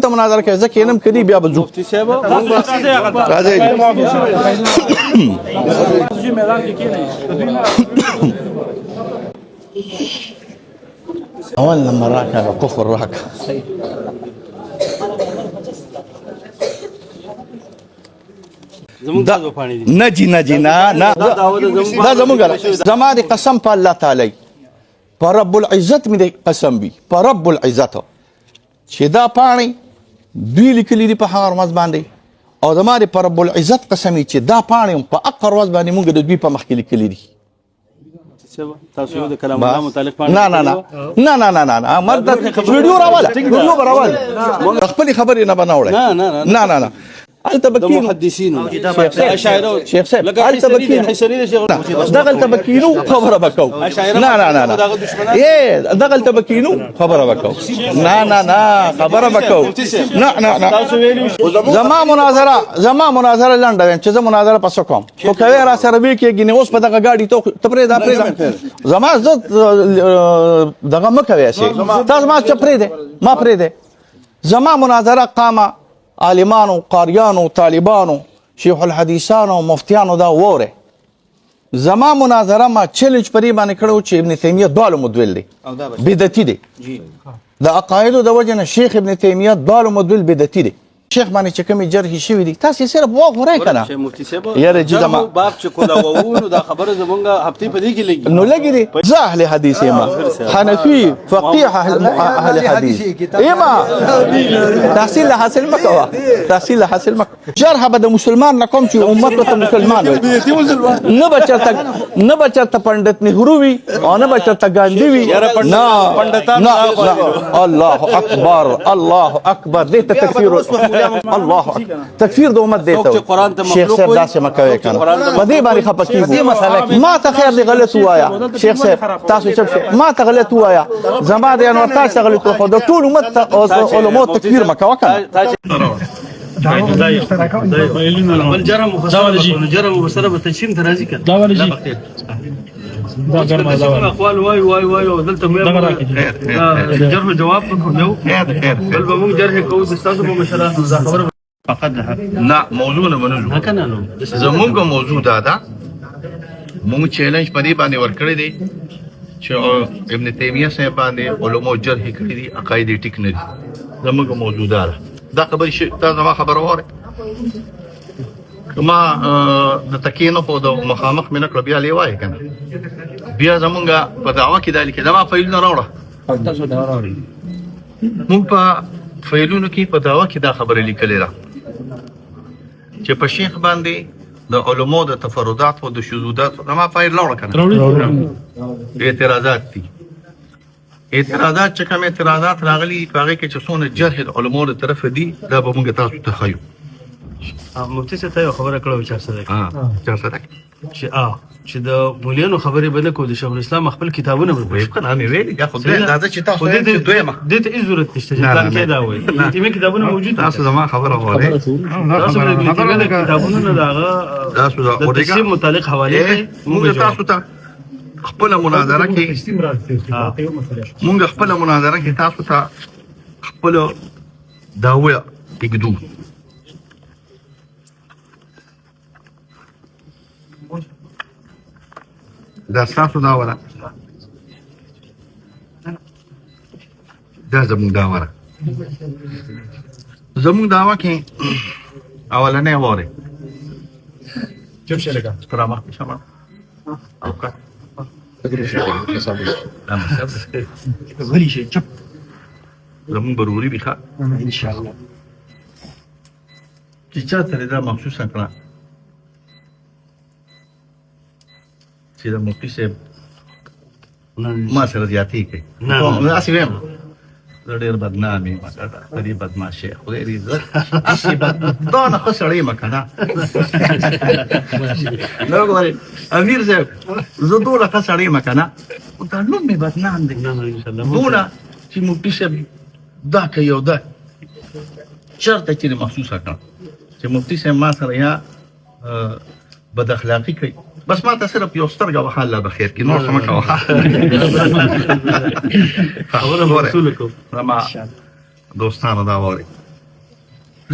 ته مناظره کوي زه کینم کدي بیا به ځو مفتي صاحب موږ راځئ اول لما راك هذا كفر راك نجي نا دا زما دي قسم په الله تعالی په رب العزت مې دې قسم وي په رب العزت چې دا پاڼې دوی لیکلي دي په هغه ورځ باندې او زما دې په رب العزت قسم چې دا پاڼې په هغه ورځ باندې موږ د دوی په مخ کې لیکلي دي تاسو یو د کلام الله متعلق نه مرد ویډیو راواله خپل خبرې نه بناوړې نه التبكينو محدثين شيخ سيف التبكينو دغل تبكينو خبره بكو لا ايه دغل تبكينو خبره بكو لا خبره بكو زما مناظره لنډه چې زما مناظره پس کوم خو کوي را سره به کېږي نه اوس په دغه گاډي ته تپرې دا زما دغه مکوي شي تاسو ما چپرې ده ما پرې ده زما مناظره قامه عالمانو قاریانو طالبانو شیخ الحدیثانو مفتیانو دا وره زما مناظره ما چیلنج پرې باندې کړو چې ابن تیمیه دوالو مدول دی بدعتي دی د عقایدو د وجه نه شیخ ابن تیمیه دوالو مدول بدعتي دی شیخ باندې چې کومې جرحې شوي دي تاسې صرف وغورئ که نه مفتي صاحب یاره چې زما باب چې کولاوو نو دا خبره زمونږ هفتې په دې کې لګي نو لګي دي زه اهل حدیث یم حنفي فقیه اهل حدیث یم تحصیل حاصل مه کوه تحصیل حاصل مه کوه جرحه به د مسلمان نه کوم چې امت ورته مسلمان وي نه به چېرته پنډت نهرو وي او نه به چېرته ګاندي وي نه الله اکبر دې ته تکفیر الله تکفیر د امت دیته شیخ صاحب داسې مکوي کنه په دې باندې خپه کیږي ما ته خیر دی غلط وایا شیخ صاحب تاسو چپ ما ته غلط وایا زما د انور تاسو غلط خو د ټول امت علماء تکفیر مکوه کنه جرم وسره به تشیم ترازی کړه دا ولې جی دا ګرمه دا ولې اقوال وای دلته مې جرح جواب کوو بل به موږ جرح کوو د تاسو په مشرانو خبره فقط نه موضوع نه منو کنه نو زموږ موضوع دا ده موږ چیلنج په دې باندې ورکړی دی چې ابن تیمیه صاحب باندې علماء جرح کړی دي عقاید ټیک نه دي زموږ موضوع دا خبرې شي دا زما خبره وره ما د تکینو په د مخامخ مینه کړ بیا لیوای کنه بیا زمونږه په دعوا کې دالي کې دا فایلونه راوړه تاسو دا راوړي مونږ په فایلونو کې په دعوا کې دا خبره لیکلې ده چې په شیخ باندې د علماء د تفردات او د شذوذات ما فایل راوړه کنه اعتراضات دي اعتراضات چې کوم اعتراضات راغلي هغه کې چې څونه جرح د علماء له طرف دي دا به موږ تاسو ته خایو مفتي صاحب ته خبره کړو چې چا سره چې د مولانو خبرې بل کو د شیخ الاسلام خپل کتابونه به کنه مې ویلي دا خو دا چې تاسو ته دویمه دې ته هیڅ ضرورت نشته چې پلان کې دا وایي دې کتابونه موجود تاسو زما خبره وره تاسو د کتابونو نه داغه تاسو دا د تفسیر متعلق حواله موږ تاسو ته خپل مناظره کې موږ خپل مناظره کې تاسو ته خپل داوه تګدو دا ستاسو داوره دا زموږ داوره زموږ داوا کې اولنې وره چپ شه لګا تر ما کې شمه او کا غلی شي چپ زموږ ضروري بيخه ان شاء الله چې چا ته دا مخصوصا کړه چې د مفتي صاحب ما سره زیاتې کوي نه اسی ویم زه ډېر بدنام یم ډېر بدماش یم خدای دې زه اسی بدنام خو سړی یم که نه نو ګورې امیر صاحب زه دوله ښه سړی یم که نه خو دا نوم مې بدنام دی دونه چې مفتي صاحب دا کوي او دا چېرته چې محسوسه کړم چې مفتي صاحب ما سره یا بد اخلاقي کوي بس ما ته صرف یو سترګه وخه الله بخیر کې نور څه مه کوه خبره به رسول کوم زما دوستانو دا واورئ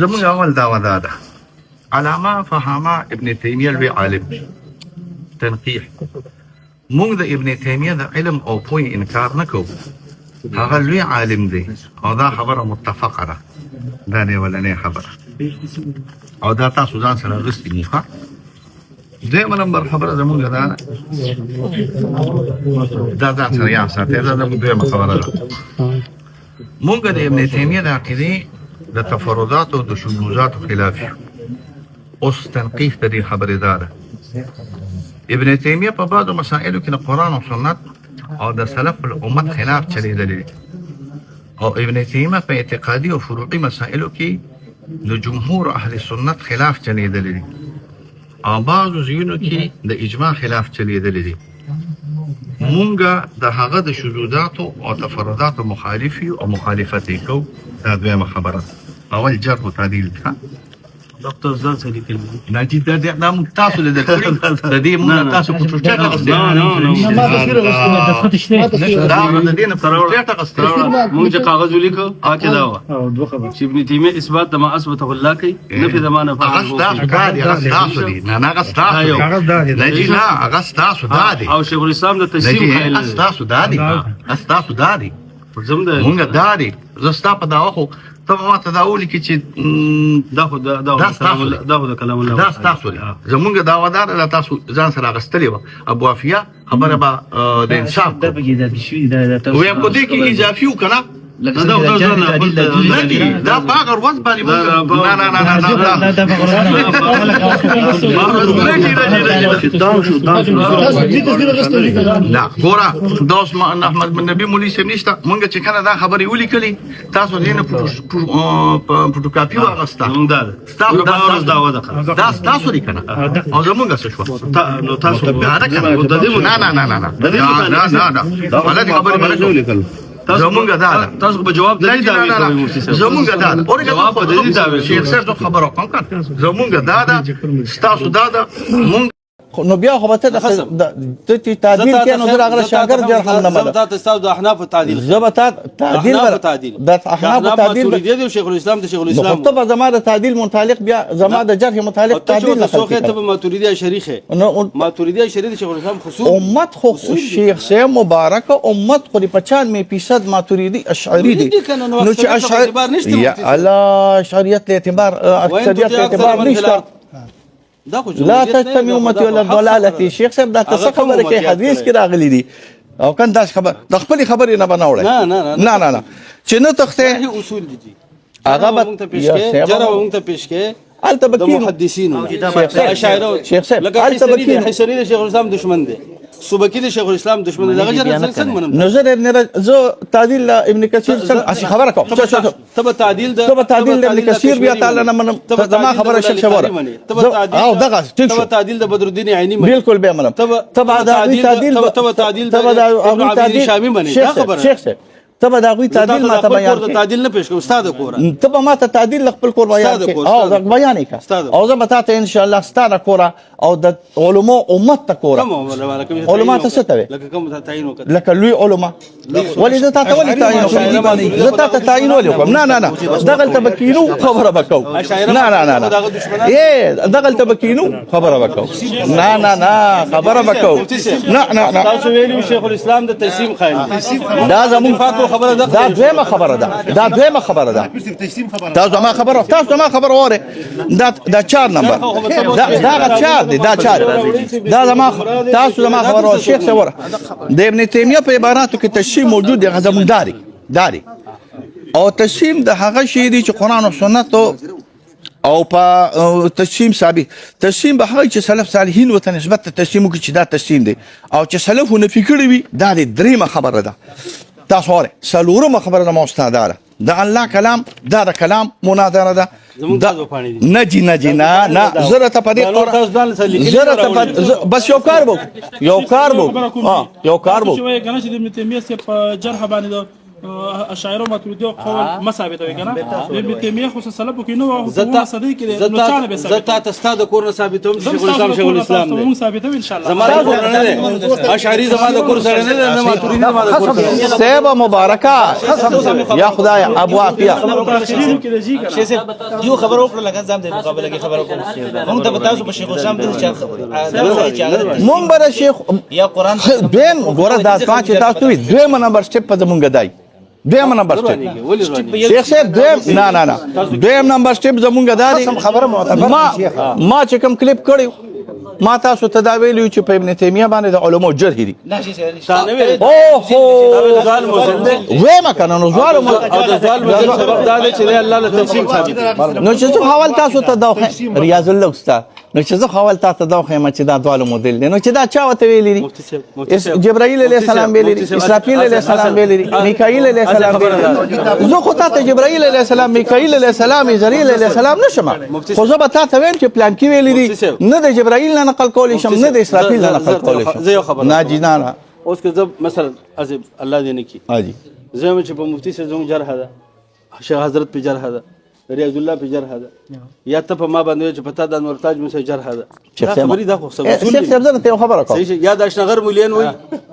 زمون اول دعوه داده علامه فهمه ابن تيميه الوی عالم تنقیح مونږ د ابن تیمیه د علم او پوهې انکار نه کوو هغه لوی عالم دی او دا خبره متفقه ده دا دی ولنې خبره او دا تاسو ځان سره اخیستې دي ښه دویمه نمبر خبره زمونږ دا ځان سره یاد ساتئ دا زموږ دویمه خبره ده مونږ د ابن تیمیه د عقیدې د تفرداتو او د شذوذاتو خلاف یو اوس تنقیح د دې خبرې دا ده ابن تیمیه په بعضو مسائلو کې د قرآن او سنت او د سلف الامت خلاف چلیدلی او ابن تیمیه په اعتقادي او فروعي مسائلو کې د جمهور اهل سنت خلاف چلیدلی او بعضو ځایونو کې د اجماع خلاف چلیدلی دي مونږ د هغه د شذوذاتو او تفرداتو مخالف یو او مخالفت یې کوو دا دویمه خبره ده اول جرح و تعدیل ده ډاکټر ځان څه لیکل ناجی دا موږ تاسو لیدل کړي د دې موږ تاسو په ټوټه غوښتل دا د دې نه ټوټه غوښتل موږ چې کاغذ ولیکو اته دا و چې ابن تیمیه اثبات د ما اثبته الله کوي نفي د ما نه هغه تاسو دادي هغه تاسو دي نه هغه تاسو ناجی نه هغه تاسو دادي او شیخ الاسلام د تسلیم خیال هغه تاسو دادي تاسو دادي زم ده موږ دادي زستا په دا وخت ته ما ته دا ولیکي چې دا خو د کلام الله دا تاسو دي زمونږ دعوادار لا تاسو ځان سره غستلې و ابو عافیه خبره به د انصاف دا بګی دا بشوی دا ویم کو دې کې اضافي وکړه لکه دا دا باغر وز باندې نه لا ګوره دا عثمان احمد بن نبی مولوی سیم نشته مونږ چې کنه دا خبرې ولیکلې تاسو دې نه فوټوکاپي واغسته دا تاسو لري کنه او زمونږ څه شو نو تاسو نه ولادي خبرې باندې ولیکل زمونږ دا تاسو په جواب د دې دعوی کوي مفتي صاحب زمونږ دا جواب په دې دعوی شیخ صاحب خبرو کوم کړ زمونږ دا تاسو دا مونږ نو بیا خو به ته ته تعدیل کې نو زه هغه شاګرد جرح نه مله زبطات استاذ د احناف تعدیل زبطات تعدیل د احناف تعدیل د شیخ الاسلام د شیخ الاسلام خطبه زما د تعدیل متعلق بیا زما د جرح متعلق تعدیل نه سوخه ته ماتوریدی شریخه ماتوریدی شریخ شیخ الاسلام خصوص امت خو شیخ سے مبارک امت خو 95% ماتوریدی اشعری دي نو چې اشعری یا الله اشعریت له اعتبار اکثریت له اعتبار نشته لا تجتمع امتي ولا ضلالتي شیخ صاحب دا څه خبره کوي حدیث کې راغلي دي او کله دا خبر د خپل خبرې نه بناوړه نه چې نه تخته اصول دي هغه به جره مونږ ته پیش کې التبکین محدثین اشاعره شیخ صاحب التبکین حسنی د شیخ الاسلام دشمن دي سبکی د شیخ الاسلام دشمن دي هغه جره څنګه منم نظر ابن زو تعدیل ابن کثیر څنګه خبره کوم تب تعدیل ابن کثیر بیا تعالی نه منم زما خبره شیخ شوره او دغه ټیک تب تعدیل د بدر الدین عینی بالکل به منم تب تعدیل ابن عبد شامی منی دا خبره شیخ صاحب تبا دا غوي تعدیل ما ته بیان تعدیل نه پیش کوم استاد کور تبا ما ته تعدیل خپل کور بیان او دا بیان کا او زه بتا ته ان شاء الله ستاره کور او د علماء امت ته کور علماء ته څه ته لکه کوم تعین وکړه لکه لوی علماء ولې زه تاسو ولې تعین وکړم زه تاسو تعین وکړم نه دغه تبکینو خبره وکاو نه اے دغه تبکینو خبره وکاو نه خبره وکاو نه تاسو ویلو شیخ الاسلام د تسلیم خایل دا زمون خبره ده دا دویمه خبره ده تاسو ما خبره وره دا 4 نمبر دا 4 دي دا 4 دا تاسو ما خبره وره شیخ سره د ابن تیمیه په عباراتو کې تشریح موجود دی غزمون داري او تشریح د هغه شی دی چې قران او سنت او په تشریح ثابت تشریح به هغه چې سلف صالحین وته نسبت تشریح کوي چې دا تشریح دی او چې سلفونه فکر وي دا دریمه خبره ده تاسو وره سلورمه خبره ده مستعاره دا الله کلام دا کلام مناظره ده نجی نه زره ته پدې زره ته بس یو کار وو شوی کنه چې د ابن تیمیه په جرح باندې الشاعر ماتريدي قول ما ثابتوي کنه ابن تیمیه خو سلف کې نو زتا هو صدیق کې نو چانه به زتا تستاد کور ثابتوم شیخ الاسلام شیخ الاسلام مو ثابتوي ان شاء الله زما د کور نه ده اشعری زما د کور سره نه ده نه ماتوریدی زما د کور سره سیبه مبارکه یا خدای ابو عافیه کې د جی کنه شیخ یو خبر وکړه لکه ځم د مقابله کې خبر وکړه موږ ته بتاسو په شیخ الاسلام د چا منبر شیخ یا قران دویم ګوره دا پانچ تاسو وی دویم نمبر سټپ په زمونږ دای دویم نمبر سټپ شیخ صاحب دویم نه دویم نمبر سټپ زمونږ دای خبره ما چې کوم کلیپ کړیو ما تاسو ته دا ویلو چې په ابن تیمیه باندې د علماء جرح دي او هو ظالم وې ما کنه نو ظالم او د ظالم سبب دا دی چې الله له تفصیل ثابت نو چې زه حوال تاسو ته دا ریاض الله استاد نو چې زه حوال تاسو ته دا خو چې دا ظالم مودل نو چې دا چا وته ویلی دي جبرائیل علیه السلام ویلی دي اسرافیل علیه السلام ویلی دي میکائیل علیه السلام ویلی دي زه خو ته جبرائیل علیه السلام میکائیل علیه السلام اسرائیل علیه السلام نشم خو زه به تاسو ویم چې پلان کې ویلی دي نه د جبرائیل نه نقل کولی شم نه د اسرافیل نه نقل کولی شم نه جی نه اوس که زه مثلا از الله دې نه کی حاجی زه چې په مفتی سره زموږ جرح ده شیخ حضرت په جرح ده ریاض الله په جرح ده یا ته په ما باندې چې پتا د انور تاج مو جرح ده شیخ خبرې دا خو شیخ صاحب زه ته خبره کوم صحیح یا د اشنغر مولین وای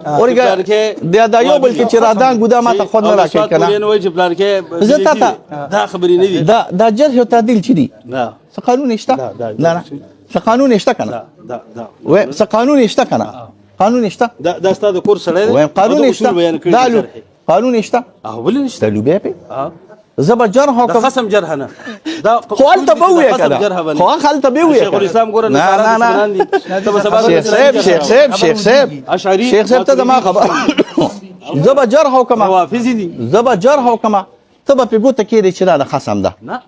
اورګه دا یو بل کې چې رادان ګودا ما ته خود نه راکې کنه مولین وای چې پلان کې زه تا دا خبرې نه دي دا جرح او تعدیل چي دي نه څه قانون نشته نه څه قانون نشته کنه دا و څه قانون نشته کنه قانون نشته دا ستاسو کور سره و قانون نشته دا قانون نشته ولې نشته لوبیا په زبر جرح او قسم جرح نه دا خپل ته به وې کنه خو خپل ته به وې شیخ الاسلام ګور نه شیخ صاحب اشعری شیخ صاحب ته ما خبر زبر جرح او کما حافظ دي زبر جرح او کما ته په ګوته کې چې دا خصم ده نه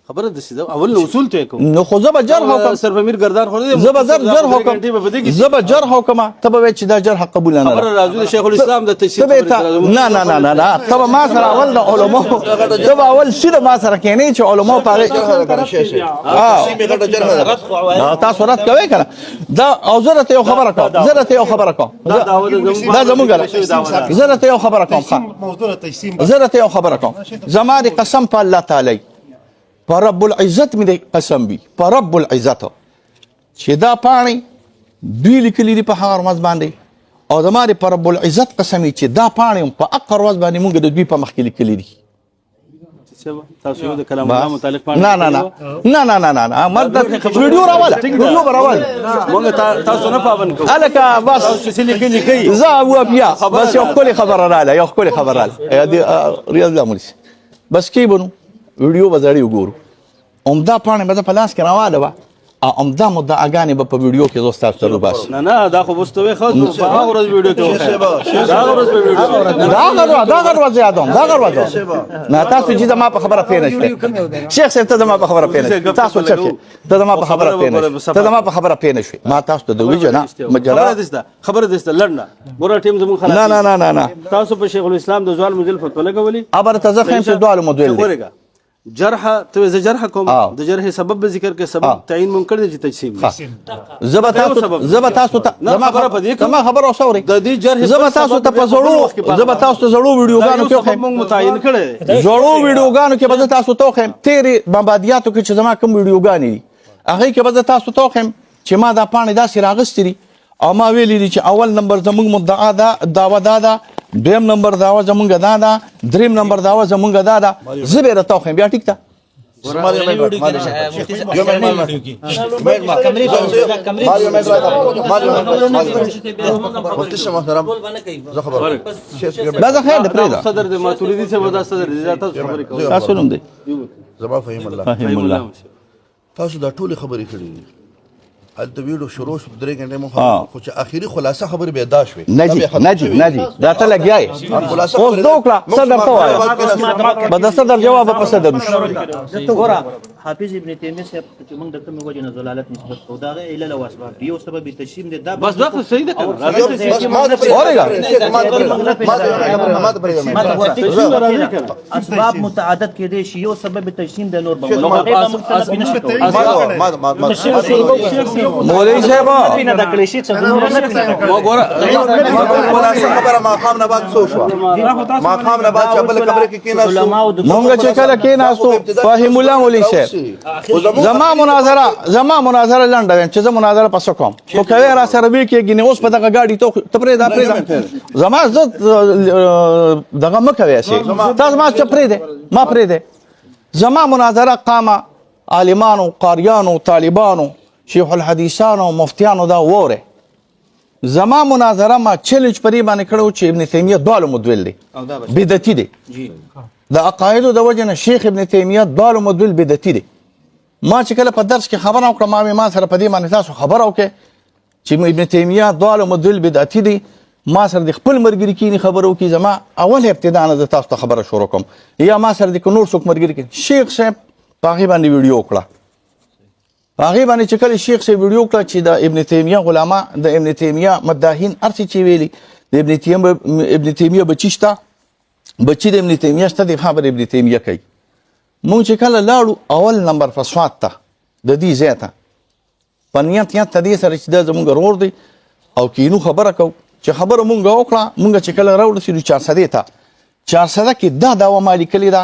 خبره د سیده اول اصول ته کوم نو خو زبر جرح او صرف امیر گردان خو زبر جرح او کما زبر جرح او کما ته به چې دا جرح قبول نه خبره راځي شیخ الاسلام د تشریح نه نه نه نه ته ما سره اول د علماء ته اول سیده ما سره کېنه چې علماء پاره تاسو رات کوي کنه دا او زه ته یو خبره کوم دا زموږ زه ته یو خبره کوم موضوع تجسیم زه ته یو خبره کوم زما دي قسم په الله تعالی پر رب العزت مې قسم وي پر رب العزت چې دا پانی دوی لیکلي دي په هغه ورځ باندې او زما دي پر رب العزت قسم چې دا پانی په اقر ورځ باندې مونږ د دوی په مخ کې لیکلي دي تاسو د کلام الله متعلق پانی نه مرد ویډیو راول مونږ تاسو نه پابند کوو الکه بس چې لیکلي کوي زه ابو بیا بس یو خپل خبر رااله ریاض الله مولوی بس کی بنو ویډیو بزړی وګورو عمده پانه به په لاس کې راواله وا عمده مدعاګانې به په ویډیو کې زوستا تاسو بس نه دا خو بوستوي خو هغه ورځ ویډیو کې دا ورځ په ویډیو دا غر زیادون نه تاسو چې ما په خبره پېنه شئ شیخ صاحب ته ما په خبره پېنه تاسو چې ته ما په خبره پېنه شئ ما تاسو ته دوی جنا مجرا خبره دسته لړنه ګور ټیم زمون خلاص نه تاسو په شیخ الاسلام د ځوال مجل فتوا لګولي ابر تزخم چې دوال مودل جرح تو ز جرح کوم د جرح سبب ذکر کې سبب تعین ممکن دي چې تجسیم زبر تاسو ته ما خبر اوسوري د دې جرح زبر تاسو ته زړو ویډیوګانو کې موږ متعین کړي زړو ویډیوګانو کې به تاسو ته خم تیرې بمبادیاتو کې چې زما کوم ویډیوګانی هغه کې به تاسو ته خم چې ما دا پانی دا سراغستري او ما ویلي دي چې اول نمبر زموږ مدعا دا داوا دا دویم نمبر داوا زمونږ دا دریم نمبر داوا زمونږ دا زبر راته خو بیا ټیک تا دا خیر دی پرېدا صدر د ماتوریدي څخه ودا صدر دي تاسو خبرې کوئ تاسو نوم دی زما فهم الله تاسو دا ټول خبرې کړې هلته ویډیو شروع شو درې غنټې مو خو چې اخیری خلاصه خبرې به ادا شوې نجی دا ته لګیای اوس دوکړه صدر ته وایي به د صدر جواب په صدر ګوره حافظ ابن تیمیه صاحب چې موږ دلته موږ وجه ضلالت نسبت کوو دا علل او اسباب یو سبب تشیم دی دا بس دا صحیح ده اسباب متعدد کې دي یو سبب تشیم دی نور به مختلف نشته مولوي صاحب نه دا کړی شي څه ما ګوره خلاصه خبره ماښام نه بعد څه شوه ماښام نه بعد چې بله خبره کې کېناستو مونږ چې کله کېناستو فهیم الله مولوي صاحب زما مناظره لنډه ویم چې زه مناظره پس کوم خو کوي را سره وی کېږي نه اوس په دغه ګاډي ته پرېږده زما زه دغه مه کوی شي تا زما چې پرېږدې ما پرېږدې زما مناظره قامه عالمانو قاریانو طالبانو شیخ الحدیثانو مفتیانو دا ووره زما مناظره ما چیلنج پرې باندې کړو چې ابن تیمیه دوالو مدول دی بدعتي دی د عقایدو د وجه نه شیخ ابن تیمیه دوالو مدول بدعتي دی ما چې کله په درس کې خبره وکړه ما سره په دې باندې تاسو خبره وکړئ چې ابن تیمیه دوالو مدول بدعتي دی ما سره د خپل مرګري کینی خبره وکړي زما اول ابتدا نه تاسو ته خبره شروع کوم یا ما سره د نور څوک مرګري کینی شیخ صاحب په هغې باندې ویډیو وکړه په هغې باندې چې کله شیخ صاحب ویډیو وکړه چې د ابن تیمیه غلاما د ابن تیمیه مداحین هر څه چې ویلي د ابن تیمیه بچي شته بچي د ابن تیمیه شته دفاع پر ابن تیمیه کوي مونږ چې کله لاړو اول نمبر فسواد ته د دې ځای ته په نیت ته دې سره چې دا زمونږ رور دی او کینو خبره کوو چې خبره مونږ وکړه مونږ چې کله راورسېدو 400 ته 400 کې دا دعوه ما لیکلې ده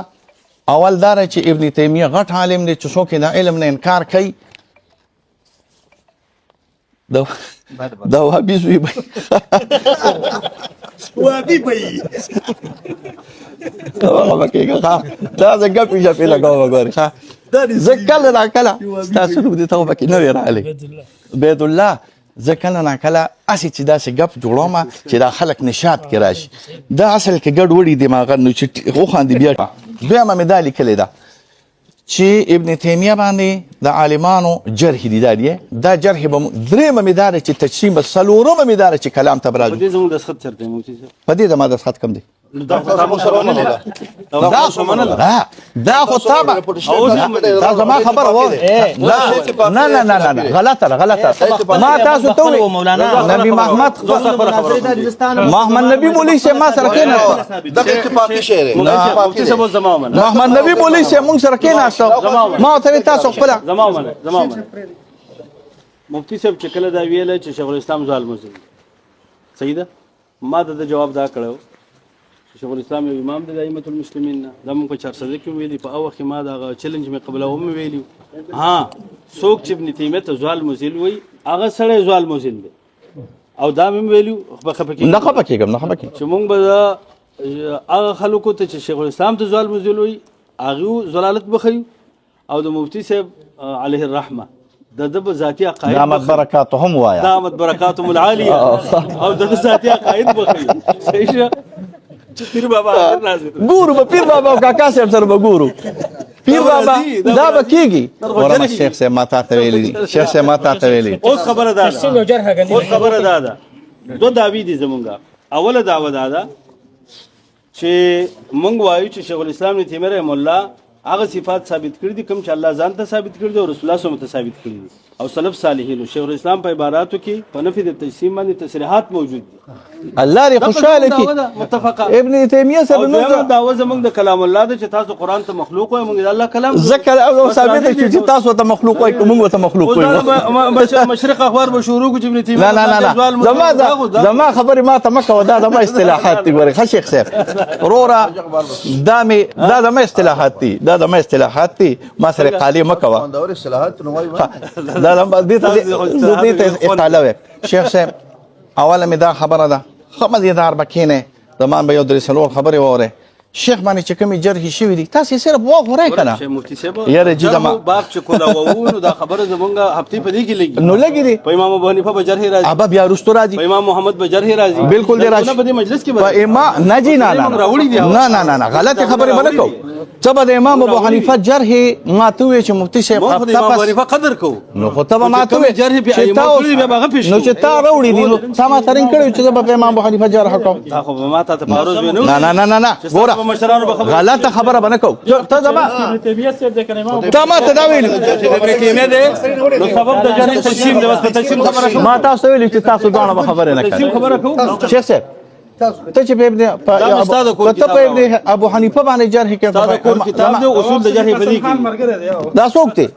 اول دا چې ابن تیمیه غټ عالم دی چې څوک د علم نه انکار کوي دا وهابي زوی به وهابي به دا زه ګپې شپې لګوم ګورې زه کله ناکله ستاسو نوم دې ته خو پکې نه وی راغلی عبیدالله زه کله ناکله هسې چې داسې ګپ جوړوم چې دا خلک نشاط کې راشي دا اصل کې ګډ وړي دماغه نو چې وخاندي بیا دویمه مې دا لیکلې ده چې ابن تیمیه باندې د عالمانو جرح دي دا جرح به درېیمه مې دا ده چې تجسیم څلورمه مې دا ده چې کلام ته به راځو په دې زموږ دستخط چېرته دی مفتي صاحب په دې زما دستخط کم دی دا خو تا موږ سره ونه لیده دا خو تا زما خبره ووایه نه غلطه ما تاسو ته وویل نبی محمد نبی مولوي صاحب ما سره کېناستو دغه اتفاقي شی دی مفتي صاحب اوس زما ومنه محمد نبی مولوي صاحب موږ سره کېناستو ما ورته ویل تاسو خپله زما ومنه مفتي صاحب چې کله دا ویله چې شیخ الاسلام ظالم دی صحیح ده ما د جواب دا کړو شیخ الاسلام یو امام دی د ائمة المسلمین نه دا موږ په 400 کې ویلي په اوخ کې ما دا چیلنج مې قبله هم ویلی ها څوک چې ابن تیمیه ته زوال مزل وي هغه سړی زوال مزل دی او دا مې ویلو نه خفه کېږم چې موږ به هغه خلکو ته چې شیخ الاسلام ته زوال مزل وي هغه زلالت بخیو او د مفتی صاحب علیه الرحمه د ذاتي عقاید دامت برکاتهم وایا دامت برکاتهم العالیه او د ذاتي عقاید بخیو صحیح شه پیر بابا ګورو به پیر بابا او کاکا صاحب سره به ګورو پیر بابا دا به کېږي ورما شیخ صاحب ما تا ته ویلي شیخ صاحب ما تا ته ویلي اوس خبره دا ده دو دعوی دي زمونږ اوله دعوه دا ده چې مونږ وایو چې شیخ الاسلام ابن تیمیه رحمه الله هغه صفات ثابت کړي دي کوم چې الله ځان ته ثابت کړي دي او رسول الله صلی الله علیه وسلم ته ثابت کړي دي او سلف صالحین شیخ الاسلام په عباراتو کې په نفي د تجسیم باندې تصریحات موجود دي الله دې خوشاله کړي متفقه ابن تیمیه او سره نو دعوه زمونږ د کلام الله ده چې تاسو قران ته مخلوق وایي مونږ د الله کلام ذکر او ثابت چې تاسو ته مخلوق وایي کوم ته مخلوق وایي مشرق اخبار به شروع کو چې ابن تیمیه نه زما خبرې ما ته مکه ودا د ما اصطلاحات دي ګورې ښه شیخ صاحب ورورا دا د ما اصطلاحات دي ما سره قالی مکه وا دا ور اصلاحات نو وایي دا دې ته اطلاع شیخ صاحب اوله مې دا خبره ده ښه مزیدار به کښېنئ زما به یو درې څلور خبرې واورئ شیخ باندې چې کومې جرحې شوي دي تاسې صرف واغورئ که نه مفتي صاحب یاره جي زما باب چې کولاوو نو دا خبره زمونږ هفتې په دې کې لګي نو لګي دي په امام ابو حنیفه به جرح راځي ابا بیا وروستو راځي په امام محمد به جرح راځي بالکل دې راشي په دې مجلس کې په امام نه جي نه غلطې خبرې به نه کوو ته به د امام ابو حنیفه جرح ما ته ووایې چې مفتي صاحب امام ابو حنیفه قدر کوو نو خو ته به ما ته ووایې نو چې تا راوړي دي نو تا ما ترین کړی چې زه به په امام ابو حنیفه جرح کوم تا خو به ما ته تعارض وینو نه ګوره غلطه خبره به نه کوو ته زما تا ما ته دا ویلي ابن تیمیه دی نو سبب د جرح تجسیم دی بس په تجسیم خبره کوو ما تاسو ویلي چې تاسو دواړه به خبرې نه کوئ خبره کوو شیخ صاحب ته چې په ابن ابو حنیفه باندې جرح کې کتاب دی اصول د جرح په دې کې دا څوک دی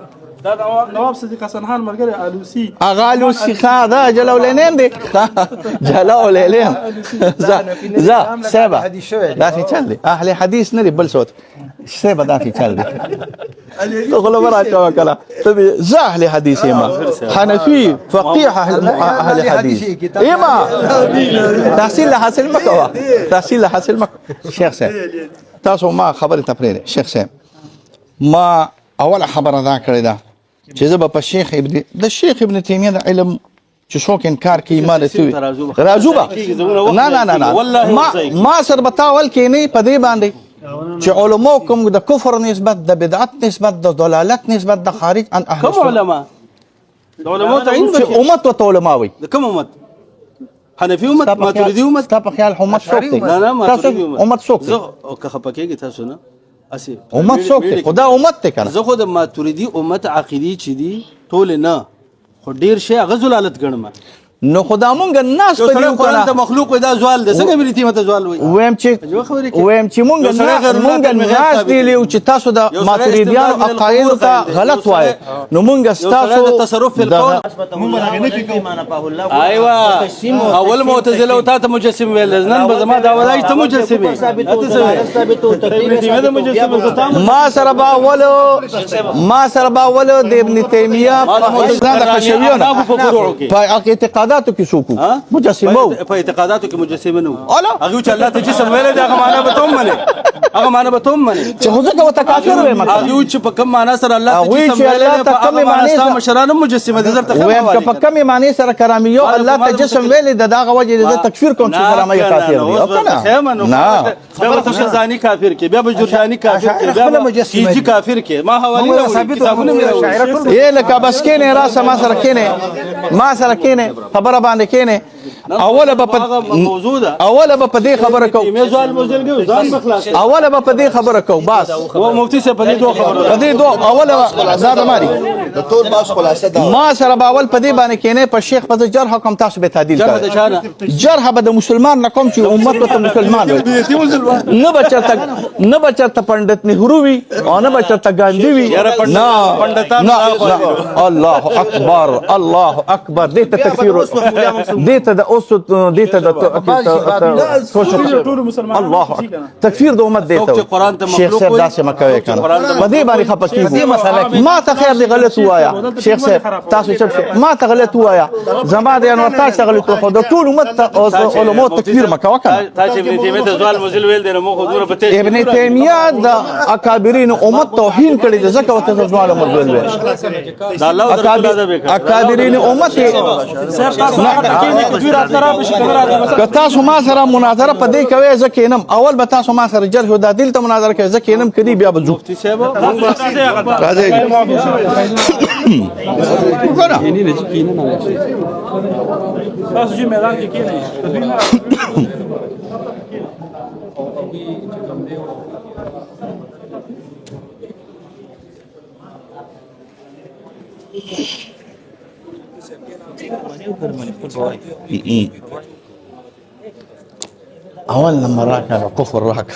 دا نواب صدیق حسن خان ملګری الوسی اغالو سیخا دا جلولینین دی جلولینین زا سیبا داخل چل دی اهل حدیث نری بل صوت سیبا داخل چل دی تو غلو برا چوا کلا تبی زا اهل حدیث ایما حنفی فقیح اهل حدیث ایما تحصیل حاصل مکوا تحصیل حاصل مکوا شیخ صاحب تاسو ما خبر تپریده شیخ صاحب ما اول خبره دا کړی ده چې زه به په شیخ ابن تیمیه د علم چې څوک انکار کوي ما له توي راځو به نه ما سره به تا ول کینی په دې باندې چې علماء کوم د کفر نسبت د بدعت نسبت د ضلالت نسبت د خارج عن اهل کوم علما د علماء تعین چې امت او علماء وي د کوم امت حنفي امت ماتريدي امت تا په خیال امت څوک دی نه ماتريدي امت څوک دی او که خپکیږي تاسو نه اسی امت څوک دی خدا امت ته کنه زه خو د ماتريدي امت عقيدي چي دي ټول نه خو ډیر شي غزلالت ګڼم نو خدا مونږ ناس په دې قرآن ته مخلوق دا زوال ده څنګه ملي تیمه ته زوال وي ویم چې مونږ ناس دی لیو چې تاسو د ماتریدیانو عقاید ته غلط وای نو مونږ تاسو تصرف في القول ايوه اول معتزله او ته مجسم ویل نن به زما دا ولای ته مجسم ما سره باولو د ابن تیمیه په خشویونه په اعتقاداتو کې څوک مجسمه په اعتقاداتو کې مجسمه نه هغه چې الله ته جسم ویل دا هغه معنا به توم منه هغه معنا به توم منه چې هغه وته کافر وي مطلب هغه چې په کوم معنا سره الله ته جسم ویل په کوم معنا سره مشران مجسمه دي درته ویم که په کوم معنی سره کرامیو الله ته جسم ویل دغه وجه د تکفیر کوم چې کرامي کافر دی او کنه نه خبره ته شزانی کافر کې بیا به جرجانی کافر کې بیا به سیجی کافر کې ما حواله کتابونه مې یې لکه بس کینه راس ما سره کینه ما سره کینه خبره باندې کینه اوله به په دې خبره کو اوله به په دې خبره کو بس او مفتي سے په دې دوه خبره په دې دوه اوله زاد ماري د ټول باس خلاصه ده ما سره باول په دې باندې کینه په شیخ په جرح حکم تاسو به تعدیل کړئ جرح به د مسلمان نه کوم چې امت ته مسلمان وي نه بچرته پندت نهرو وي او نه بچرته ګاندھی وي نه الله اکبر دې ته تکفیر دې ته د اوس دې ته د الله تکفیر د امت دې ته شیخ صاحب داسې مکوي کنه په دې باندې خپکیږي ما ته خیر دی غلط وایا شیخ صاحب تاسو چې ما ته غلط وایا زما د انور تاسو غلط خو د ټول امت علماء تکفیر مکوا کنه تاسو ابن تیمیه د زوال مزل ویل دی نو خو دوره پته ابن تیمیه د اکابرین امت توهین کړي د زکه وته زوال مزل ویل دا الله او اکابرین امت که تاسو ما سره مناظره په دې کوي ځکه انم اول به تاسو ما سره جرح او تعدیل ته مناظره کوي ځکه انم کړي بیا به مفتي صاحب راځي تاسو چې میدان کې کېنئ اول لما راك على كفر راك